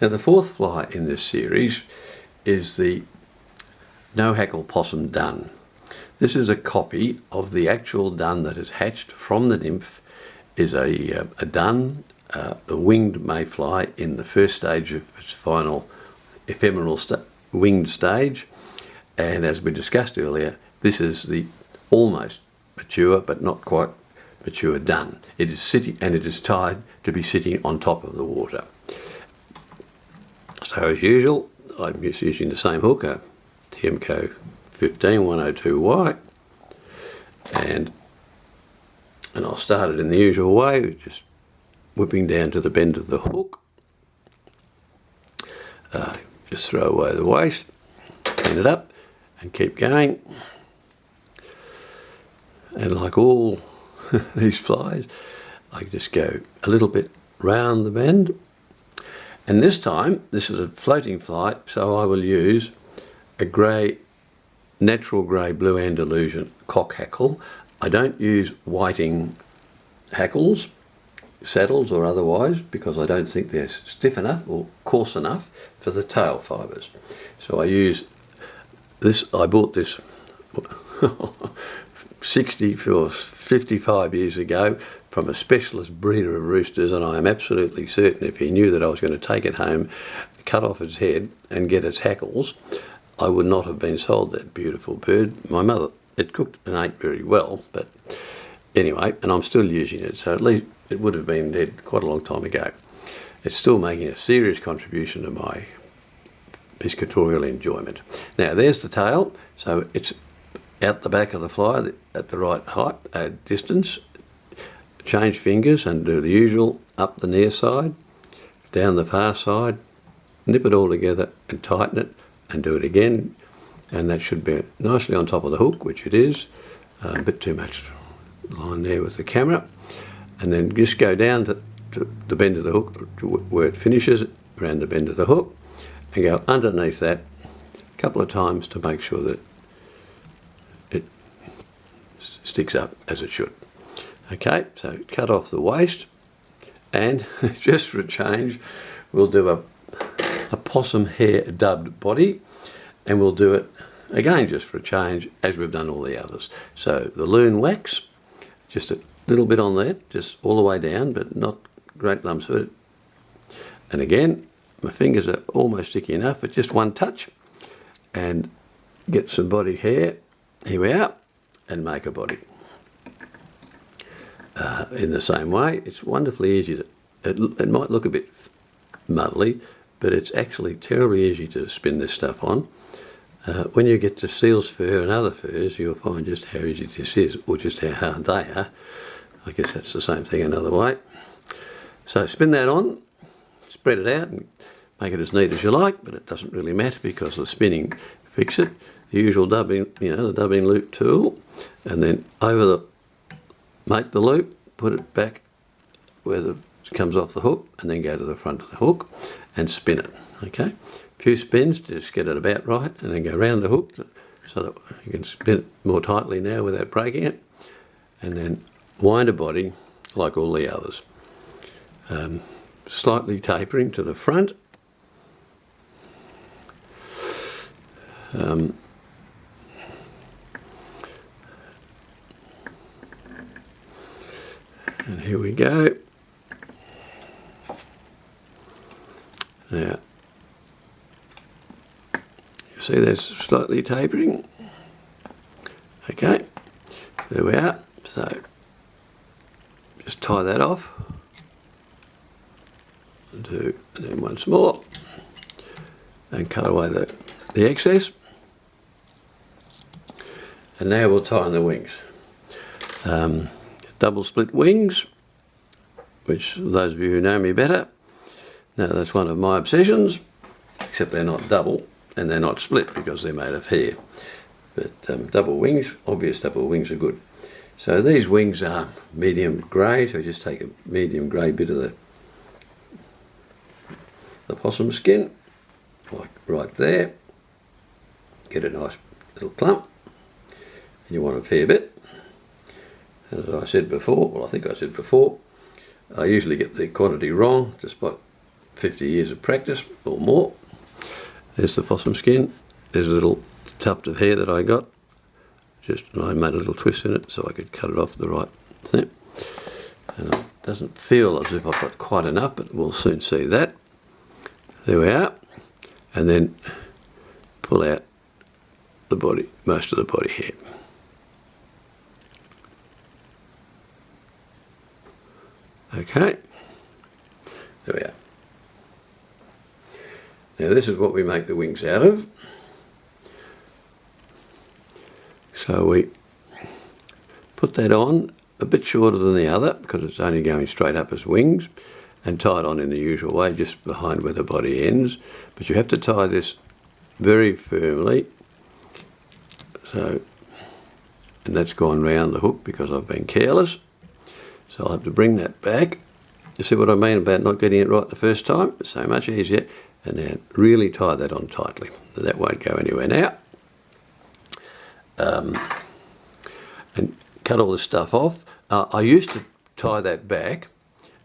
Now the fourth fly in this series is the No Hackle Possum Dun. This is a copy of the actual dun that is hatched from the nymph. Is a dun, a winged mayfly in the first stage of its final ephemeral winged stage, and as we discussed earlier, this is the almost mature but not quite mature dun. It is sitting, and it is tied to be sitting on top of the water. So as usual, I'm just using the same hook, a TMCO 15102Y, and I'll start it in the usual way, just whipping down to the bend of the hook. Just throw away the waste, clean it up, and keep going. And like all these flies, I just go a little bit round the bend. And this time, this is a floating fly, so I will use a grey, natural grey blue Andalusian cock hackle. I don't use whiting hackles, saddles or otherwise, because I don't think they're stiff enough or coarse enough for the tail fibres. So I use this. I bought this 60 or 55 years ago from a specialist breeder of roosters, and I am absolutely certain if he knew that I was going to take it home, cut off its head and get its hackles, I would not have been sold that beautiful bird. My mother, it cooked and ate very well, but anyway, and I'm still using it, so at least it would have been dead quite a long time ago. It's still making a serious contribution to my piscatorial enjoyment. Now there's the tail, so it's out the back of the fly at the right height, distance. Change fingers and do the usual, up the near side, down the far side, nip it all together and tighten it and do it again, and that should be nicely on top of the hook, which it is. A bit too much line there with the camera, and then just go down to the bend of the hook, to where it finishes, around the bend of the hook, and go underneath that a couple of times to make sure that it sticks up as it should. Okay, so cut off the waist, and just for a change, we'll do a possum hair dubbed body, and we'll do it again just for a change as we've done all the others. So the loon wax, just a little bit on that, just all the way down, but not great lumps of it. And again, my fingers are almost sticky enough, but just one touch, and get some body hair. Here we are, and make a body. In the same way, it's wonderfully easy to, it might look a bit muddly, but it's actually terribly easy to spin this stuff on. When you get to seal's fur and other furs, you'll find just how easy this is, or just how hard they are. I guess that's the same thing another way. So spin that on, spread it out, and make it as neat as you like, but it doesn't really matter because the spinning fix it. The usual dubbing, the dubbing loop tool, and then make the loop, put it back where it comes off the hook, and then go to the front of the hook and spin it. Okay, a few spins to just get it about right, and then go around the hook so that you can spin it more tightly now without breaking it, and then wind a body like all the others, slightly tapering to the front. And here we go. Now, you see that's slightly tapering. Okay, there we are. So just tie that off. And then once more, and cut away the excess. And now we'll tie on the wings. Double split wings, which those of you who know me better, now that's one of my obsessions, except they're not double and they're not split because they're made of hair. But double wings, obvious double wings are good. So these wings are medium grey, so just take a medium grey bit of the possum skin, like right there, get a nice little clump, and you want a fair bit. And as I said before, well I think I said before, I usually get the quantity wrong just by 50 years of practice or more. There's the possum skin. There's a little tuft of hair that I got. I made a little twist in it so I could cut it off the right thing. And it doesn't feel as if I've got quite enough, but we'll soon see that. There we are. And then pull out the body, most of the body hair. Okay, there we are. Now this is what we make the wings out of. So we put that on a bit shorter than the other because it's only going straight up as wings, and tie it on in the usual way, just behind where the body ends. But you have to tie this very firmly. So, and that's gone round the hook because I've been careless. So I'll have to bring that back. You see what I mean about not getting it right the first time? It's so much easier. And now really tie that on tightly. That won't go anywhere now. And cut all this stuff off. I used to tie that back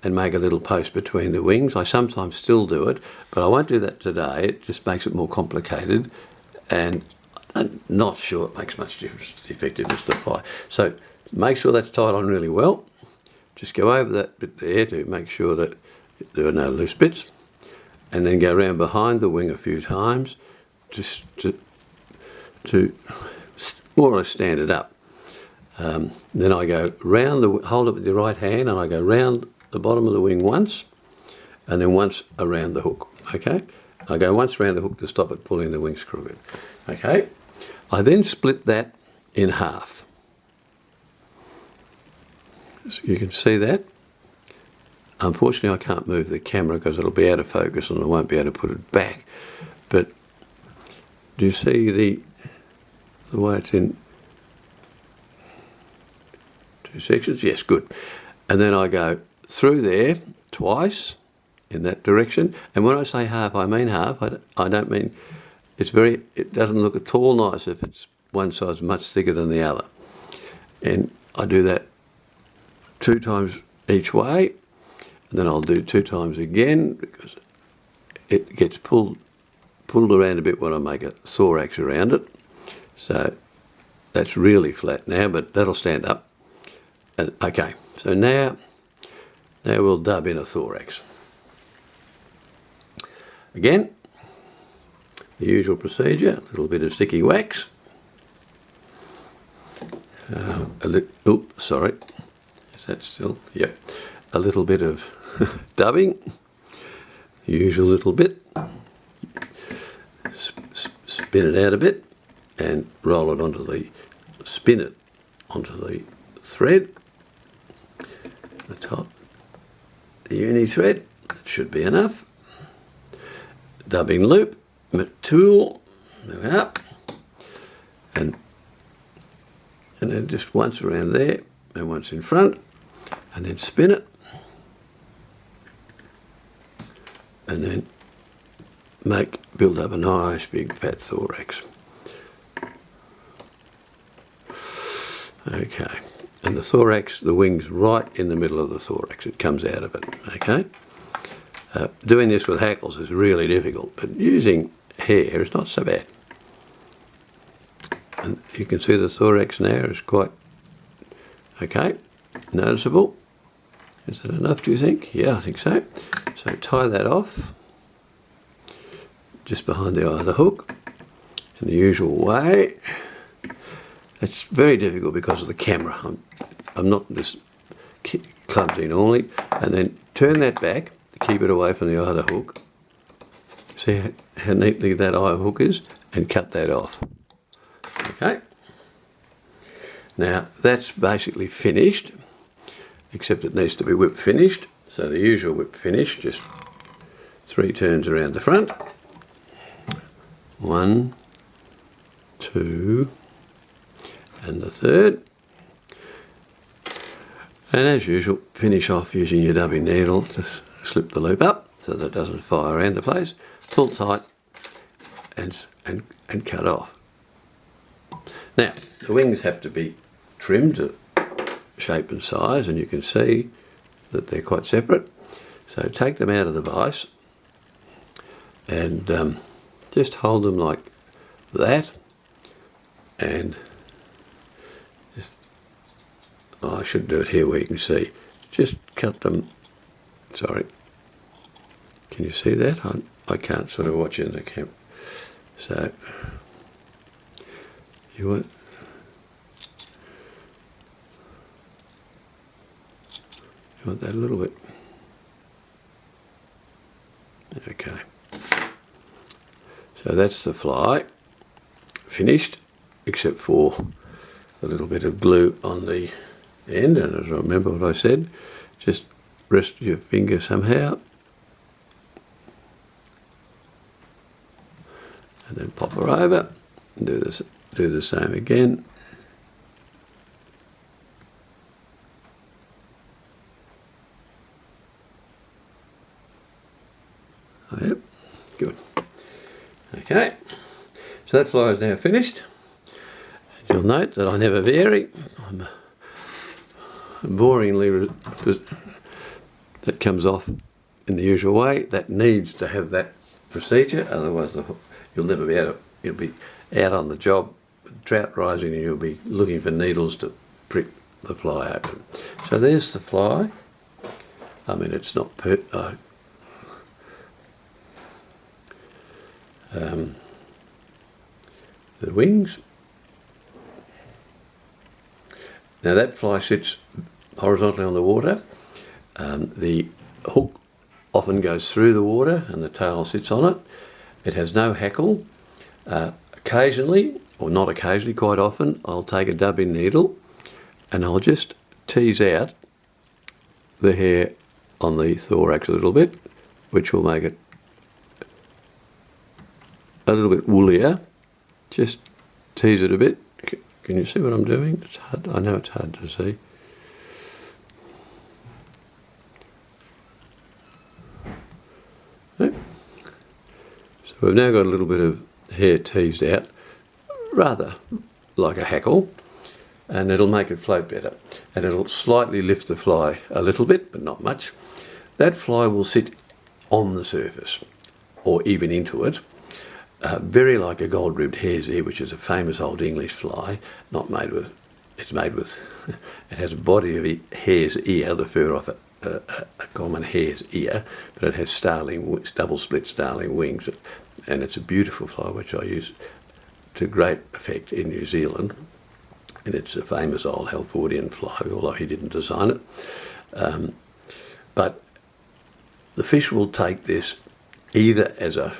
and make a little post between the wings. I sometimes still do it, but I won't do that today. It just makes it more complicated, and I'm not sure it makes much difference to the effectiveness of the fly. So make sure that's tied on really well. Just go over that bit there to make sure that there are no loose bits, and then go around behind the wing a few times just to more or less stand it up. Then I go round hold it with your right hand, and I go round the bottom of the wing once, and then once around the hook. Okay, I go once around the hook to stop it pulling the wings crooked. Okay, I then split that in half. So you can see that. Unfortunately, I can't move the camera because it'll be out of focus and I won't be able to put it back. But do you see the way it's in two sections? Yes, good. And then I go through there twice in that direction. And when I say half, I mean half. I don't mean it doesn't look at all nice if it's one side's much thicker than the other. And I do that 2 times each way, and then I'll do 2 times again because it gets pulled around a bit when I make a thorax around it. So that's really flat now, but that'll stand up. Okay, so now we'll dub in a thorax. Again, the usual procedure, a little bit of sticky wax. Sorry. Is that still? Yep. A little bit of dubbing, the usual little bit. Spin it out a bit and roll it spin it onto the thread, the top, the uni thread. That should be enough. Dubbing loop, tool, up, and then just once around there and once in front, and then spin it, and then build up a nice big fat thorax. Okay, and the thorax, the wing's right in the middle of the thorax. It comes out of it. Okay, doing this with hackles is really difficult, but using hair is not so bad. And you can see the thorax now is quite okay, noticeable. Is that enough, do you think? Yeah, I think so. So tie that off just behind the eye of the hook in the usual way. It's very difficult because of the camera. I'm not this clumsy normally. And then turn that back to keep it away from the eye of the hook. See how neatly that eye hook is? And cut that off. Okay. Now that's basically finished, except it needs to be whip finished. So the usual whip finish, just 3 turns around the front. 1, 2, and the third. And as usual, finish off using your dubbing needle to slip the loop up so that it doesn't fire around the place. Pull tight and cut off. Now, the wings have to be trimmed to shape and size, and you can see that they're quite separate. So take them out of the vise and just hold them like that, and I should do it here where you can see. Just cut them. Sorry, can you see that? I can't sort of watch in the camera. So you want that a little bit. Okay. So that's the fly finished, except for a little bit of glue on the end. And as I remember what I said, just rest your finger somehow, and then pop her over. And do the same again. Oh, yep, good. Okay, so that fly is now finished. And you'll note that I never vary. I'm boringly, that comes off in the usual way. That needs to have that procedure, otherwise you'll never be able to, you'll be out on the job, trout rising, and you'll be looking for needles to prick the fly open. So there's the fly. I mean, it's not the wings. Now that fly sits horizontally on the water. The hook often goes through the water and the tail sits on it. It has no hackle. Occasionally, or not occasionally, quite often, I'll take a dubbing needle and I'll just tease out the hair on the thorax a little bit, which will make it a little bit woollier. Just tease it a bit. Can you see what I'm doing? It's hard. I know it's hard to see. Okay. So we've now got a little bit of hair teased out, rather like a hackle, and it'll make it float better. And it'll slightly lift the fly a little bit, but not much. That fly will sit on the surface, or even into it. Very like a gold-ribbed hare's ear, which is a famous old English fly, not made with, it's made with, it has a body of hare's ear, the fur off a common hare's ear, but it has starling, double-split starling wings, and it's a beautiful fly which I use to great effect in New Zealand, and it's a famous old Halfordian fly, although he didn't design it. But the fish will take this either as a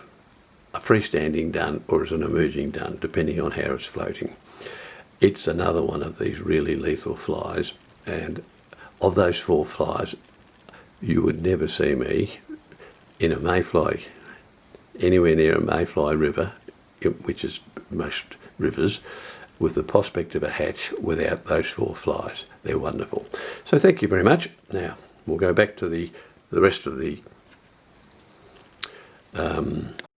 freestanding dun or as an emerging dun, depending on how it's floating. It's another one of these really lethal flies, and of those 4 flies, you would never see me in a mayfly, anywhere near a mayfly river, which is most rivers, with the prospect of a hatch without those 4 flies. They're wonderful. So thank you very much. Now we'll go back to the rest of the